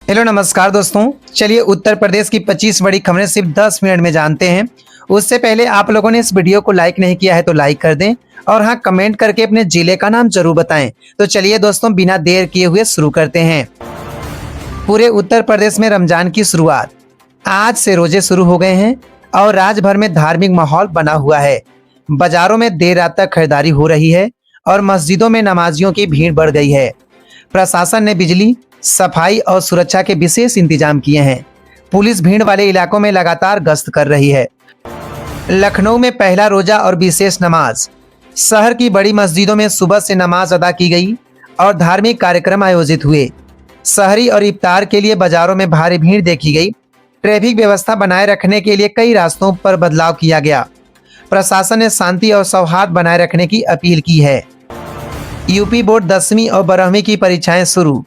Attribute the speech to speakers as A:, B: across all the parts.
A: Hello नमस्कार दोस्तों। चलिए उत्तर प्रदेश की 25 बड़ी खबरें सिर्फ 10 मिनट में जानते हैं। उससे पहले आप लोगों ने इस वीडियो को लाइक नहीं किया है तो लाइक कर दें और हाँ, कमेंट करके अपने जिले का नाम जरूर बताएं। तो चलिए दोस्तों, बिना देर किए हुए शुरू करते हैं। पूरे उत्तर प्रदेश में रमजान की शुरुआत आज से रोजे शुरू हो गए हैं और राज्य भर में धार्मिक माहौल बना हुआ है। बाजारों में देर रात तक खरीदारी हो रही है और मस्जिदों में नमाजियों की भीड़ बढ़ गई है। प्रशासन ने बिजली, सफाई और सुरक्षा के विशेष इंतजाम किए हैं। पुलिस भीड़ वाले इलाकों में लगातार गश्त कर रही है। लखनऊ में पहला रोजा और विशेष नमाज। शहर की बड़ी मस्जिदों में सुबह से नमाज अदा की गई और धार्मिक कार्यक्रम आयोजित हुए। शहरी और इफ्तार के लिए बाजारों में भारी भीड़ देखी गई। ट्रैफिक व्यवस्था बनाए रखने के लिए कई रास्तों पर बदलाव किया गया। प्रशासन ने शांति और सौहार्द बनाए रखने की अपील की है। यूपी बोर्ड 10वीं और 12वीं की परीक्षाएं शुरू।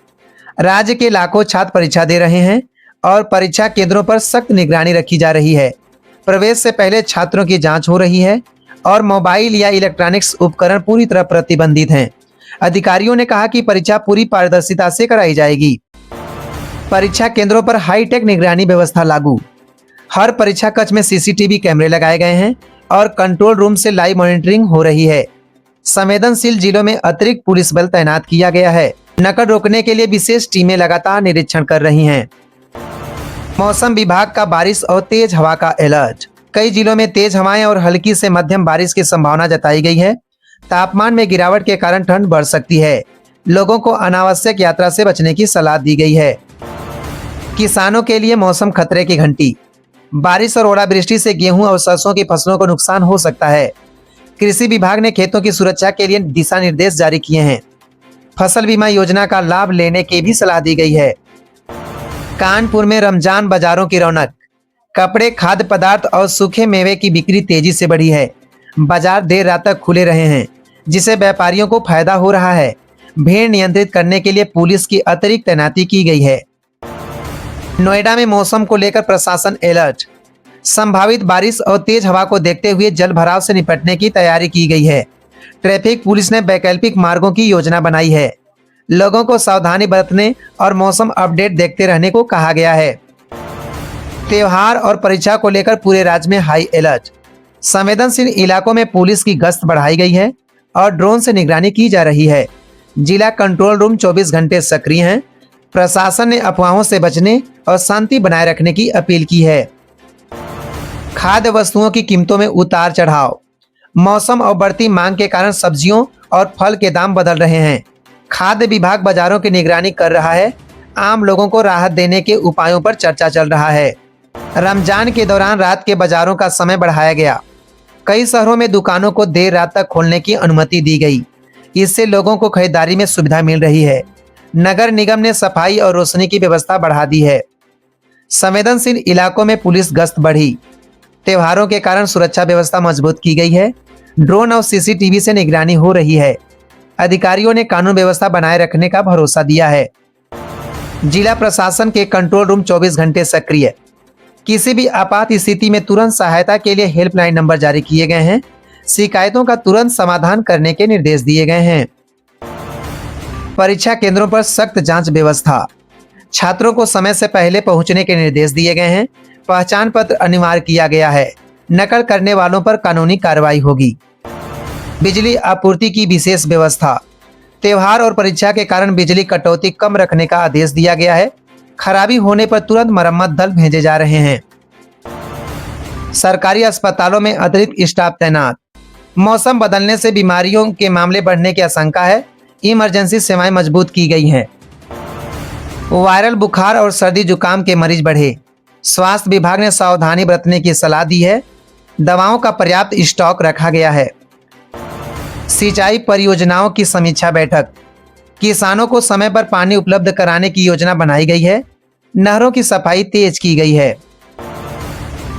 A: राज्य के लाखों छात्र परीक्षा दे रहे हैं और परीक्षा केंद्रों पर सख्त निगरानी रखी जा रही है। प्रवेश से पहले छात्रों की जांच हो रही है और मोबाइल या इलेक्ट्रॉनिक्स उपकरण पूरी तरह प्रतिबंधित हैं। अधिकारियों ने कहा कि परीक्षा पूरी पारदर्शिता से कराई जाएगी। परीक्षा केंद्रों पर हाईटेक निगरानी व्यवस्था लागू। हर परीक्षा कक्ष में सीसीटीवी कैमरे लगाए गए हैं और कंट्रोल रूम से लाइव मॉनिटरिंग हो रही है। संवेदनशील जिलों में अतिरिक्त पुलिस बल तैनात किया गया है। नकल रोकने के लिए विशेष टीमें लगातार निरीक्षण कर रही हैं। मौसम विभाग का बारिश और तेज हवा का अलर्ट। कई जिलों में तेज हवाएं और हल्की से मध्यम बारिश की संभावना जताई गई है। तापमान में गिरावट के कारण ठंड बढ़ सकती है। लोगों को अनावश्यक यात्रा से बचने की सलाह दी गई है। किसानों के लिए मौसम खतरे की घंटी। बारिश और ओलावृष्टि से गेहूं और सरसों की फसलों को नुकसान हो सकता है। कृषि विभाग ने खेतों की सुरक्षा के लिए दिशा निर्देश जारी किए हैं। फसल बीमा योजना का लाभ लेने की भी सलाह दी गई है। कानपुर में रमजान बाजारों की रौनक। कपड़े, खाद्य पदार्थ और सूखे मेवे की बिक्री तेजी से बढ़ी है। बाजार देर रात तक खुले रहे हैं, जिससे व्यापारियों को फायदा हो रहा है। भीड़ नियंत्रित करने के लिए पुलिस की अतिरिक्त तैनाती की गई है। नोएडा में मौसम को लेकर प्रशासन अलर्ट। संभावित बारिश और तेज हवा को देखते हुए जल भराव से निपटने की तैयारी की गई है। ट्रैफिक पुलिस ने वैकल्पिक मार्गों की योजना बनाई है। लोगों को सावधानी बरतने और मौसम अपडेट देखते रहने को कहा गया है। त्योहार और परीक्षा को लेकर पूरे राज्य में हाई अलर्ट। संवेदनशील इलाकों में पुलिस की गश्त बढ़ाई गई है और ड्रोन से निगरानी की जा रही है। जिला कंट्रोल रूम 24 घंटे सक्रिय हैं। प्रशासन ने अफवाहों से बचने और शांति बनाए रखने की अपील की है। खाद्य वस्तुओं की कीमतों में उतार चढ़ाव। मौसम और बढ़ती मांग के कारण सब्जियों और फल के दाम बदल रहे हैं। खाद्य विभाग बाजारों की निगरानी कर रहा है। आम लोगों को राहत देने के उपायों पर चर्चा चल रहा है। रमजान के दौरान रात के बाजारों का समय बढ़ाया गया। कई शहरों में दुकानों को देर रात तक खोलने की अनुमति दी गई। इससे लोगों को खरीदारी में सुविधा मिल रही है। नगर निगम ने सफाई और रोशनी की व्यवस्था बढ़ा दी है। संवेदनशील इलाकों में पुलिस गश्त बढ़ी। त्योहारों के कारण सुरक्षा व्यवस्था मजबूत की गई है। ड्रोन और सीसीटीवी से निगरानी हो रही है। अधिकारियों ने कानून व्यवस्था बनाए रखने का भरोसा दिया है। जिला प्रशासन के कंट्रोल रूम 24 घंटे सक्रिय। किसी भी आपात स्थिति में तुरंत सहायता के लिए हेल्पलाइन नंबर जारी किए गए हैं। शिकायतों का तुरंत समाधान करने के निर्देश दिए गए हैं। परीक्षा केंद्रों पर सख्त जांच व्यवस्था। छात्रों को समय से पहले पहुंचने के निर्देश दिए गए हैं। पहचान पत्र अनिवार्य किया गया है। नकल करने वालों पर कानूनी कार्रवाई होगी। बिजली आपूर्ति की विशेष व्यवस्था। त्योहार और परीक्षा के कारण बिजली कटौती कम रखने का आदेश दिया गया है। खराबी होने पर तुरंत मरम्मत दल भेजे जा रहे हैं। सरकारी अस्पतालों में अतिरिक्त स्टाफ तैनात। मौसम बदलने से बीमारियों के मामले बढ़ने की आशंका है। इमरजेंसी सेवाएं मजबूत की गई हैं। वायरल बुखार और सर्दी जुकाम के मरीज बढ़े। स्वास्थ्य विभाग ने सावधानी बरतने की सलाह दी है। दवाओं का पर्याप्त स्टॉक रखा गया है। सिंचाई परियोजनाओं की समीक्षा बैठक। किसानों को समय पर पानी उपलब्ध कराने की योजना बनाई गई है। नहरों की सफाई तेज की गई है।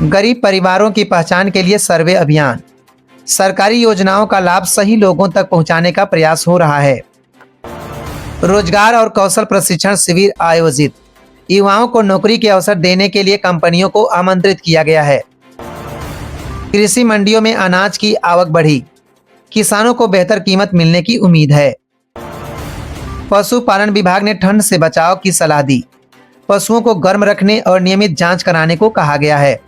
A: गरीब परिवारों की पहचान के लिए सर्वे अभियान। सरकारी योजनाओं का लाभ सही लोगों तक पहुंचाने का प्रयास हो रहा है। रोजगार और कौशल प्रशिक्षण शिविर आयोजित। युवाओं को नौकरी के अवसर देने के लिए कंपनियों को आमंत्रित किया गया है। कृषि मंडियों में अनाज की आवक बढ़ी। किसानों को बेहतर कीमत मिलने की उम्मीद है। पशुपालन विभाग ने ठंड से बचाव की सलाह दी। पशुओं को गर्म रखने और नियमित जांच कराने को कहा गया है।